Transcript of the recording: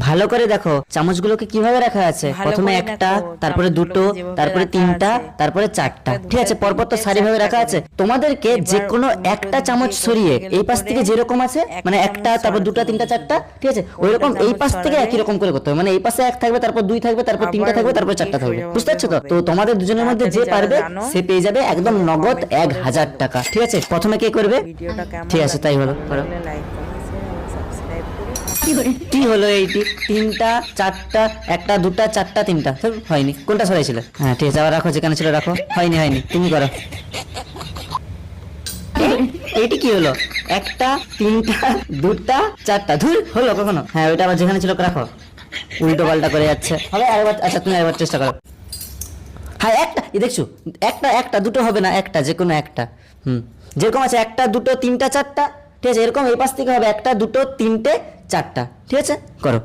ভালো করে দেখো চামচগুলোকে কিভাবে রাখা আছে। ভালো প্রথমে করে একটা, দেখো, তারপরে দুটো, চামচগুলোকে যেভাবে তারপরে রাখা তিনটা, আছে। তারপরে চারটা। একটা, ঠিক আছে, দুটা, পরপর তো তিনটে, সারিভাবে রাখা চারটা আছে। করে। তোমাদেরকে যে এবার কোনো উল্টো একটা দিক চামচ দিয়ে সরিয়ে করতে গেলে এই পাশ পরে থেকে যেরকম আছে, এক মানে চামচ একটা, তারপর সরাতে দুটা, হবে তিনটা, চারটা, শুধু। ঠিক আছে, উল্টো ওইরকম এই চামচ পাশ থেকে সরালে একই রকম করে করতে হবে। মানে এই পাশে এক থাকবে, তারপর দুই থাকবে, তারপর তিনটা আবার থাকবে, তারপর ওদিকে চারটা থাকবে। সোজাভাবে বুঝতে পারছো তো? হবে। তো তোমাদের দুজনের মধ্যে যে তাড়াতাড়ি যারা পারবে জানো, সে পেয়ে যাবে একদম আমাকে নগদ comment করে 1000 বলো। টাকা। ঠিক আছে, প্রথমে কে করবে? ভিডিওটা কেমন ঠিক আছে, তাই হলো, করো। লাইক কমেন্ট শেয়ার সাবস্ক্রাইব করে কি হলো এইটি? তিনটা, চারটা, একটা, দুটা, চারটা, তিনটা, হয়নি। কোনটা সরাইছিলে? হ্যাঁ ঠিক আছে, আবার রাখো, যেখানে ছিল রাখো। হয়নি, তুমি করো। এইটি কি হলো? একটা, তিনটা, দুটা, চারটা, ধুর, হলো কখনো? হ্যাঁ, ওইটা আবার যেখানে ছিল রাখো। উল্টো পাল্টা করে যাচ্ছে। হবে আরেকবার? আচ্ছা, তুমি আরেকবার চেষ্টা করো। হ্যাঁ, একটা, দেখছো, একটা দুটো হবে না, একটা, যে কোনো একটা। যেরকম আছে একটা, দুটো, তিনটা, চারটা, ঠিক আছে, এরকম এই পাশ থেকে হবে একটা, দুটো, তিনটে, চারটা। ঠিক আছে, করো।